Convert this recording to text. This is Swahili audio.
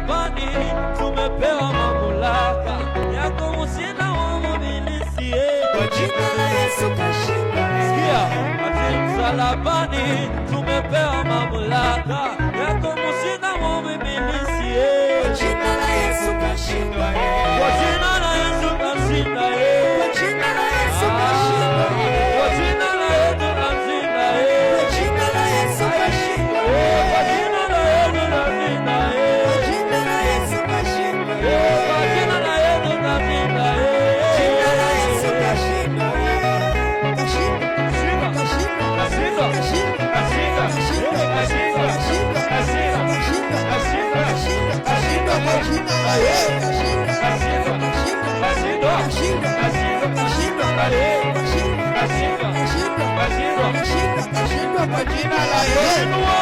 msalabani tumepewa mamlaka ya kumshinda mwovu ibilisi. Kwa jina la Yesu kashinda. Sikia, ati msalabani tumepewa mamlaka ya kumshinda mwovu ibilisi. Kwa jina la Yesu kashinda. Kwa jina la Yesu kashinda. Kwa jina la Yesu kashinda. Kwa jina la Yesu kashinda. Kwa jina la Yesu kashinda. Kwa jina la Yesu kashinda. Kwa jina la Yesu kashinda. Kwa jina la Yesu kashinda. Jina la Yesu kashinda. Kashinda. Kashinda. Kashinda. Kashinda. Kashinda. Kashinda. Kashinda. Kashinda. Kashinda. Kashinda. Kashinda. Kashinda. Kashinda kwa jina la Yesu. Kashinda. Kashinda. Kashinda. Kashinda. Kashinda. Kashinda. Kashinda. Kashinda. Kashinda. Kashinda. Kashinda. Kashinda. Kashinda. Kashinda kwa jina la Yesu. Inua